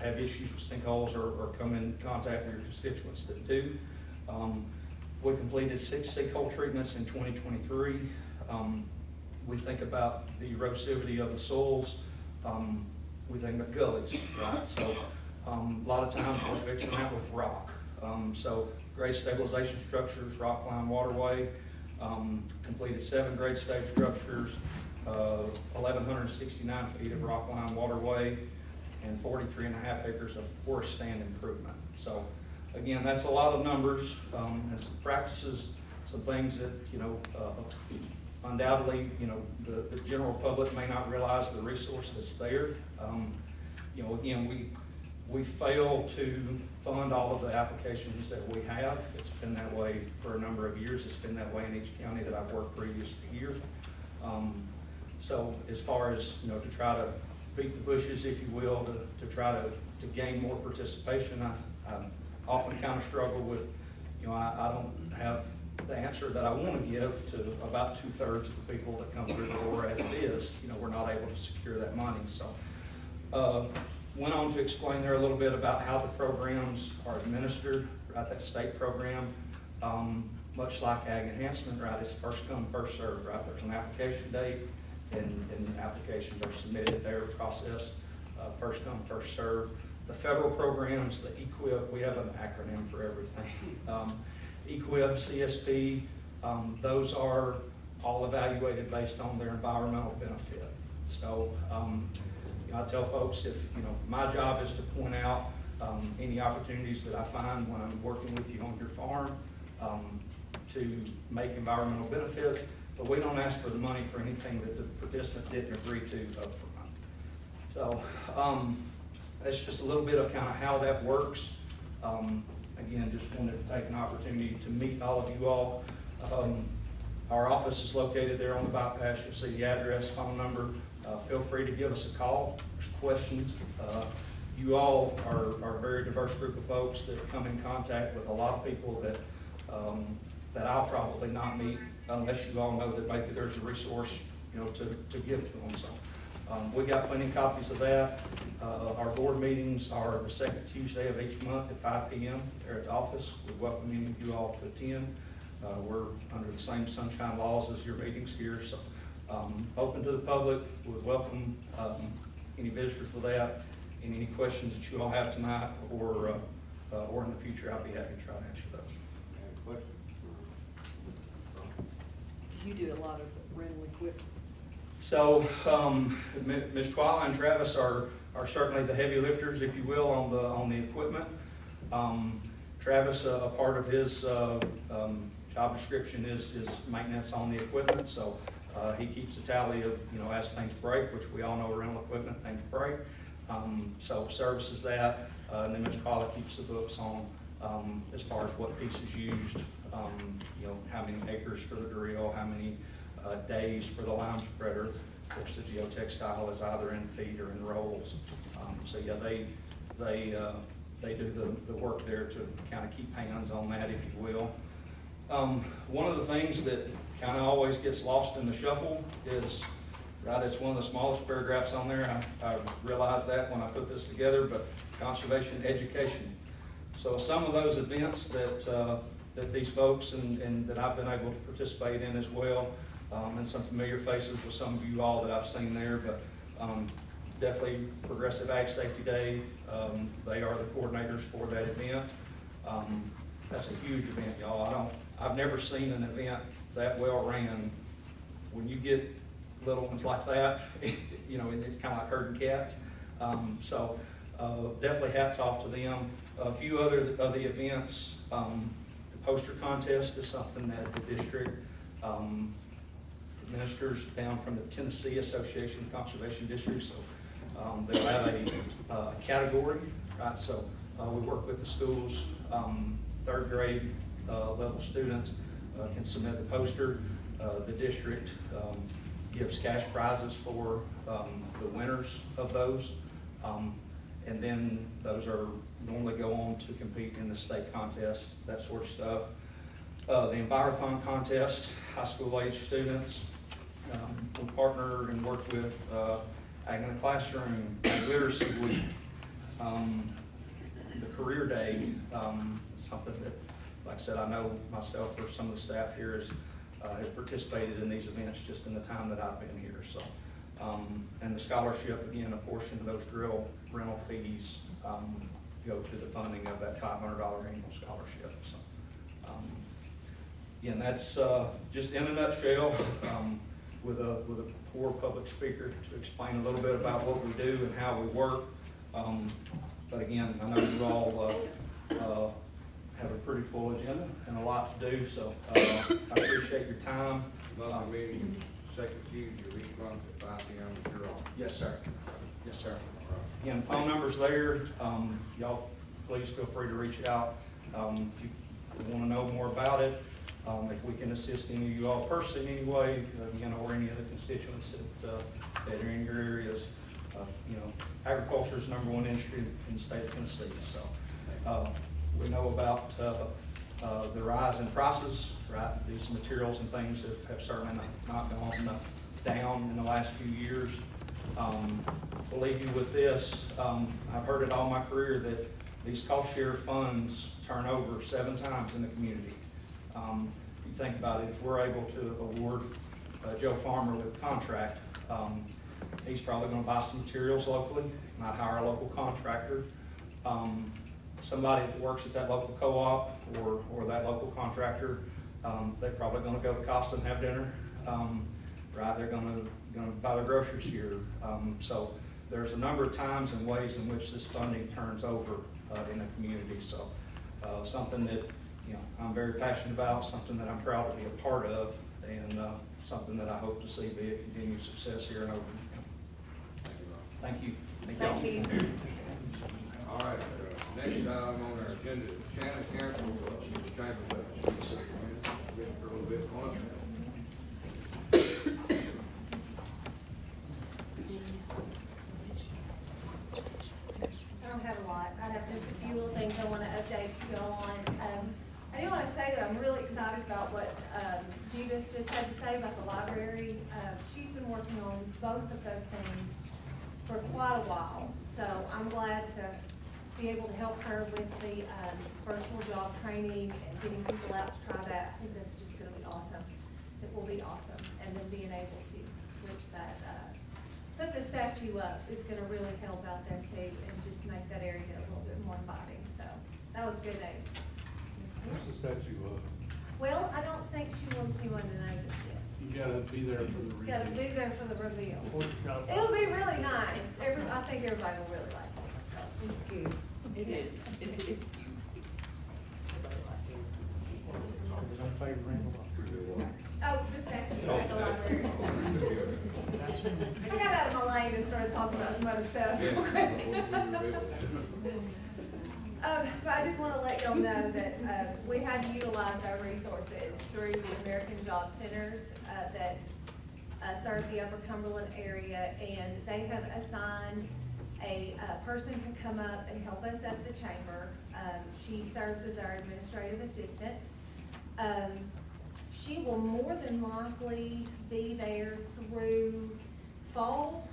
have issues with sinkholes or come in contact with your constituents that do. We completed 6 sinkhole treatments in 2023. We think about the erosivity of the soils. We think about gullies, right? So a lot of times we're fixing that with rock. So grade stabilization structures, rock line waterway, completed 7 grade stage structures, 1,169 feet of rock line waterway, and 43.5 acres of forest stand improvement. So again, that's a lot of numbers, and some practices, some things that, undoubtedly, the general public may not realize the resource that's there. Again, we fail to fund all of the applications that we have. It's been that way for a number of years. It's been that way in each county that I've worked previous here. So as far as, to try to beat the bushes, if you will, to try to gain more participation, I often kind of struggle with, I don't have the answer that I want to give to about 2/3 of the people that come through the door as it is. We're not able to secure that money. So went on to explain there a little bit about how the programs are administered, right? That state program, much like ag enhancement, right? It's first come, first served, right? There's an application date and applications are submitted there, processed, first come, first served. The federal programs, the EQIP, we have an acronym for everything. EQIP, CSP, those are all evaluated based on their environmental benefit. So I tell folks, if my job is to point out any opportunities that I find when I'm working with you on your farm to make environmental benefits, but we don't ask for the money for anything that the participant didn't agree to upfront. So that's just a little bit of kind of how that works. Again, just wanted to take an opportunity to meet all of you all. Our office is located there on the bypass. You'll see the address, phone number. Feel free to give us a call. There's questions. You all are a very diverse group of folks that come in contact with a lot of people that I'll probably not meet unless you all know that maybe there's a resource to give to them. So we got plenty of copies of that. Our board meetings are the second Tuesday of each month at 5 p.m. there at the office. We welcome any of you all to attend. We're under the same sunshine laws as your meetings here, so open to the public. We welcome any visitors with that, and any questions that you all have tonight or in the future. I'll be happy to try to answer those. Do you do a lot of rental equipment? So Ms. Twyla and Travis are certainly the heavy lifters, if you will, on the equipment. Travis, a part of his job description is maintenance on the equipment. So he keeps a tally of as things break, which we all know rental equipment things break. So services that, and then Ms. Twyla keeps the books on as far as what pieces used, how many acres for the drill, how many days for the lime spreader, which the geotextile is either in feet or in rolls. So yeah, they do the work there to kind of keep hands on that, if you will. One of the things that kind of always gets lost in the shuffle is, right, it's one of the smallest paragraphs on there. I realized that when I put this together, but conservation education. So some of those events that these folks and that I've been able to participate in as well, and some familiar faces with some of you all that I've seen there, but definitely Progressive Ag Safety Day. They are the coordinators for that event. That's a huge event, y'all. I've never seen an event that well ran. When you get little ones like that, it's kind of like herding cats. Definitely hats off to them. A few other of the events, the poster contest is something that the district administers down from the Tennessee Association of Conservation Districts. So they'll have a category, right? So we work with the schools, third grade level students can submit the poster. The district gives cash prizes for the winners of those. And then those are normally go on to compete in the state contest, that sort of stuff. The Envirothon contest, high school age students. We partner and work with Ag in the Classroom, Ag Literacy Week, the Career Day, something that, like I said, I know myself or some of the staff here has participated in these events just in the time that I've been here. So, and the scholarship, again, a portion of those drill rental fees go to the funding of that $500 annual scholarship. So, again, that's just in a nutshell, with a poor public speaker to explain a little bit about what we do and how we work. But again, I know you all have a pretty full agenda and a lot to do, so I appreciate your time. Monthly meeting, second Tuesday of each month at 5 p.m. if you're on. Yes, sir. Yes, sir. Again, phone number's there. Y'all please feel free to reach out if you want to know more about it. If we can assist any of you all personally in any way, again, or any other constituents that are in your areas. You know, agriculture is number one industry in the state of Tennessee. So we know about the rise in prices, right? These materials and things have certainly not gone down in the last few years. I'll leave you with this. I've heard it all my career that these cost share funds turn over 7 times in the community. You think about it, if we're able to award Joe Farmer with a contract, he's probably going to buy some materials locally, might hire a local contractor. Somebody that works at that local co-op or that local contractor, they're probably going to go to Costa and have dinner. Right? They're going to buy their groceries here. So there's a number of times and ways in which this funding turns over in the community. So something that I'm very passionate about, something that I'm proud to be a part of, and something that I hope to see be a continued success here in Overton. Thank you. Thank you. All right, next item on our agenda, Shannon Campbell, Chamber Representative. For a little bit, on I don't have a lot. I have just a few little things I want to update you all on. I do want to say that I'm really excited about what Judith just had to say about the library. She's been working on both of those things for quite a while, so I'm glad to be able to help her with the virtual job training and getting people out to try that. I think that's just going to be awesome. It will be awesome, and then being able to switch that, put the statue up is going to really help out there too, and just make that area a little bit more inviting. So that was good news. Where's the statue of? Well, I don't think she wants anyone to know this yet. You gotta be there for the Got to review. be there for the reveal. It'll be really nice. I think everybody will really like it. So. It's cute. It is. It's cute. Oh, the statue at the library. I got out of my lane and started talking about some other stuff. But I did want to let y'all know that we have utilized our resources through the American Job Centers that serve the Upper Cumberland area, and they have assigned a person to come up and help us at the chamber. She serves as our administrative assistant. She will more than likely be there through fall.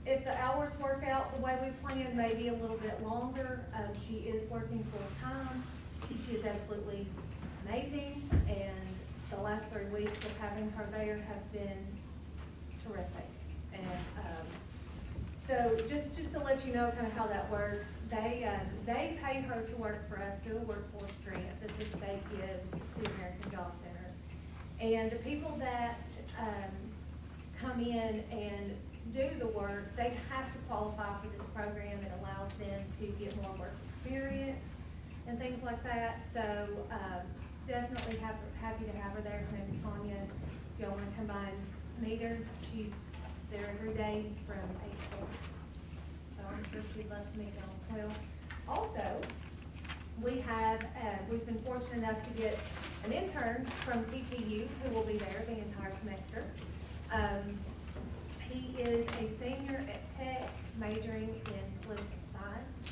If the hours work out the way we planned, maybe a little bit longer. She is working full time. She is absolutely amazing, and the last 3 weeks of having her there have been terrific. And so just to let you know kind of how that works, they pay her to work for us through a workforce grant that the state gives the American Job Centers. And the people that come in and do the work, they have to qualify for this program. It allows them to get more work experience and things like that. So definitely happy to have her there. Her name's Tanya. If y'all want to come by and meet her, she's there every day from 8 to 4. So I'm sure she'd love to meet y'all as well. Also, we've been fortunate enough to get an intern from TTU who will be there the entire semester. He is a senior at Tech, majoring in political science,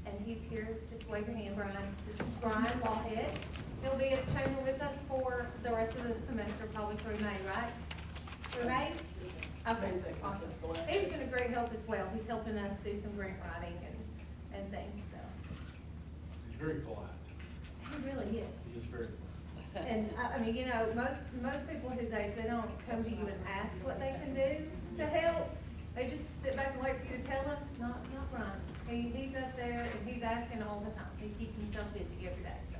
and he's here. Just wave your hand, Brian. This is Brian Wallhead. He'll be at the chamber with us for the rest of the semester, probably through May, right? Through May? Okay, awesome. He's been a great help as well. He's helping us do some grant writing and things, so. He's very polite. He really is. He is very polite. And, I mean, you know, most people his age, they don't come to you and ask what they can do to help. They just sit back and wait for you to tell them, not Brian. He's up there and he's asking all the time. He keeps himself busy every day, so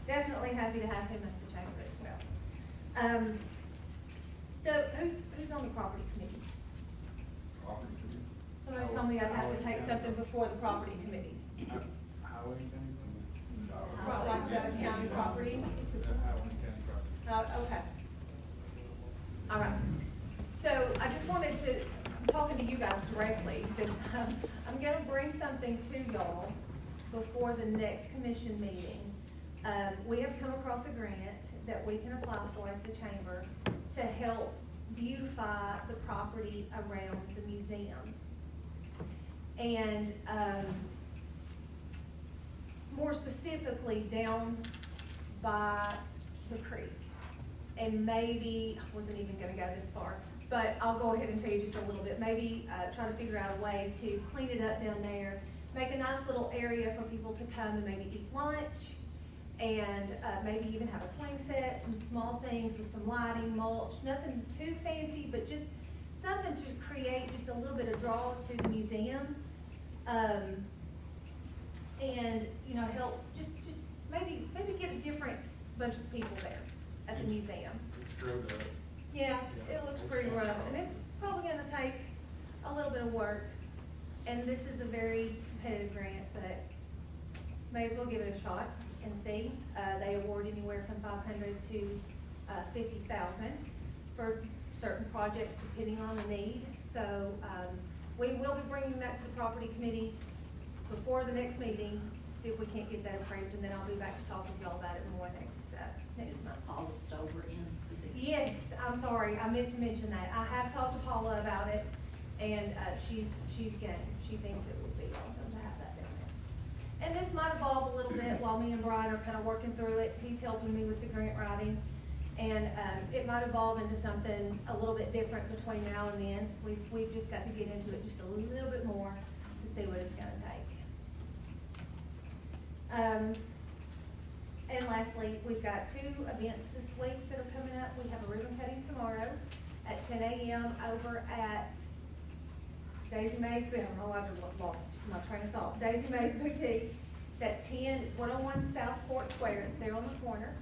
definitely happy to have him at the chamber as well. So who's on the property committee? Property committee? Somebody told me I'd have to take something before the property committee. Highway thing? Like the county property? Highway county property. Oh, okay. All right. So I just wanted to, I'm talking to you guys directly, because I'm gonna bring something to y'all before the next commission meeting. We have come across a grant that we can apply for at the chamber to help beautify the property around the museum. And, more specifically down by the creek. And maybe, I wasn't even gonna go this far, but I'll go ahead and tell you just a little bit. Maybe try to figure out a way to clean it up down there, make a nice little area for people to come and maybe eat lunch, and maybe even have a swing set, some small things with some lighting, mulch, nothing too fancy, but just something to create just a little bit of draw to the museum. And, you know, help just maybe get a different bunch of people there at the museum. It's scrubbed up. Yeah, it looks pretty rough, and it's probably gonna take a little bit of work. And this is a very competitive grant, but may as well give it a shot and see. They award anywhere from $500 to $50,000 for certain projects depending on the need. So, we will be bringing that to the property committee before the next meeting, to see if we can't get that approved, and then I'll be back to talk with y'all about it more next month. Paula's Overton. Yes, I'm sorry, I meant to mention that. I have talked to Paula about it, and she's game. She thinks it would be awesome to have that down there. And this might evolve a little bit while me and Brian are kind of working through it. He's helping me with the grant writing, and it might evolve into something a little bit different between now and then. We've just got to get into it just a little bit more to see what it's gonna take. And lastly, we've got 2 events this week that are coming up. We have a ribbon cutting tomorrow at 10 a.m. over at Daisy Mae's, I don't know, I've lost my train of thought. Daisy Mae's Boutique. It's at 10, it's 101 South Court Square, it's there on the corner.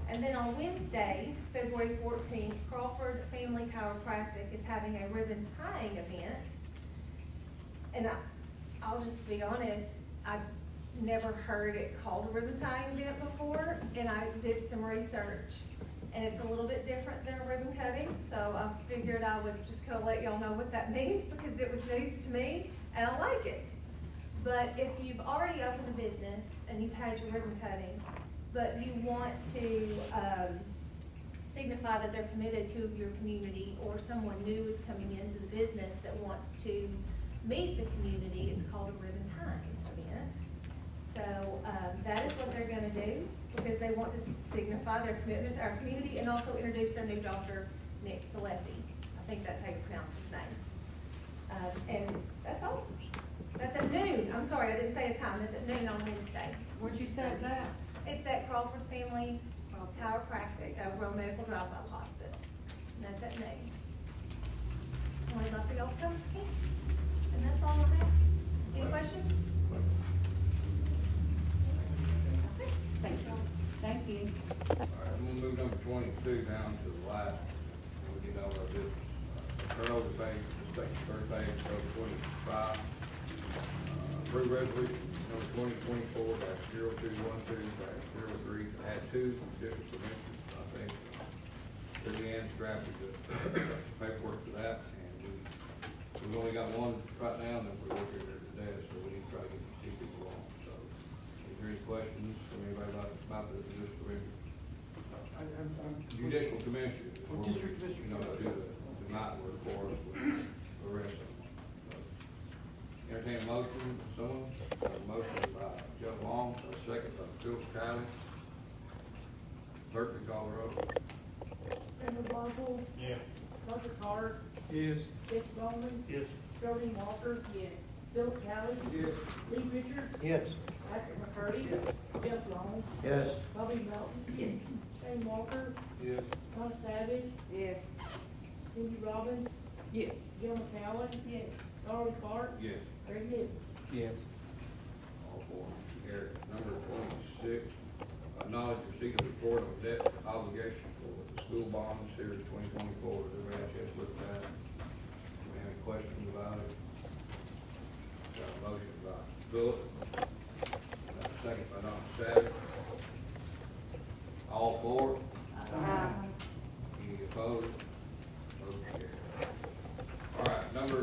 And then on Wednesday, February 14th, Crawford Family Chiropractic is having a ribbon tying event. And I'll just be honest, I've never heard it called a ribbon tying event before, and I did some research. And it's a little bit different than a ribbon cutting, so I figured I would just kind of let y'all know what that means, because it was news to me, and I like it. But if you've already opened a business and you've had your ribbon cutting, but you want to signify that they're committed to your community, or someone new is coming into the business that wants to meet the community, it's called a ribbon tying event. So that is what they're gonna do, because they want to signify their commitment to our community and also introduce their new doctor, Nick Salesi. I think that's how you pronounce his name. And that's all. That's at noon. I'm sorry, I didn't say a time. That's at noon on Wednesday. Where'd you say that? It's at Crawford Family Chiropractic, over on Medical Drive by the hospital. And that's at noon. And we'd love for y'all to come. And that's all I have. Any questions? Okay. Thank you. Thank you. All right, I'm gonna move number 22 down to the last, we get all our business. turnover pay, the state first pay, so 25. Approve resolution number 2024-0212-03 to add two district commissioners. I think Leanne's drafted the paperwork for that, and we've only got one right now, and then we're working there today, so we need to try to get these people on. So, is there any questions from anybody about the judicial commission? Judicial commission. Oh, district commission. You know, do the night work for us with the rest of them. So, entertain a motion, someone, a motion by Jeff Long, a second by Phil Kylie. Clerk, will call the roll. Randall Boswell. Yeah. Roger Carr. Yes. Jesse Bowman. Yes. Geraldine Walker. Yes. Philip Talley. Yes. Lee Richards. Yes. Patrick McCurdy. Jeff Long. Yes. Bobby Melton. Yes. Shane Walker. Yes. Tom Savage. Yes. Cindy Robbins. Yes. Gil McCowen. Yes. Darwin Clark. Yes. Greg Nivens. Yes. All four. Carried. Number 26, acknowledge receipt of report of debt obligation for the school bond series 2024. Does everybody have a chance to look at that? Do you have any questions about it? Got a motion by Philip. Got a second by Dr. Savage. All four? Any opposed? Motion carried. All right, number,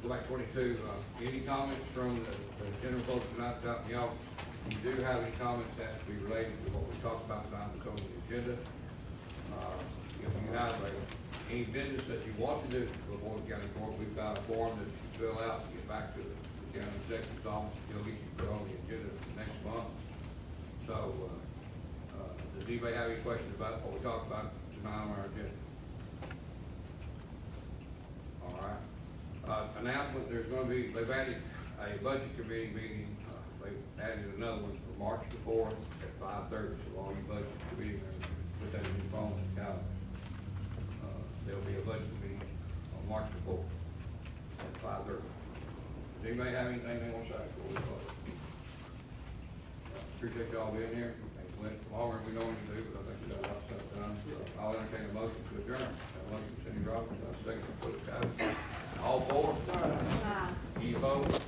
go back 22, any comments from the general folks tonight out in the office? If you do have any comments that has to be related to what we talked about tonight that's on the agenda. If you have any business that you want to do before the county court, we've got a form that you fill out, and get back to the county executive's office, it'll get you put on the agenda for next month. So, does anybody have any questions about what we talked about tonight on our agenda? All right. Announcement, there's gonna be, they've added a budget committee meeting, they added another one for March the 4th at 5:30, so all you budget committee members, put that in your phone and calendar. There'll be a budget meeting on March the 4th at 5:30. Does anybody have anything they want to say before we close? Appreciate y'all being here. It went longer than we normally do, but I think we got a lot of stuff done. So I'll entertain a motion to adjourn. A motion from Cindy Robbins, a second from Philip Cowden. All four? Any opposed?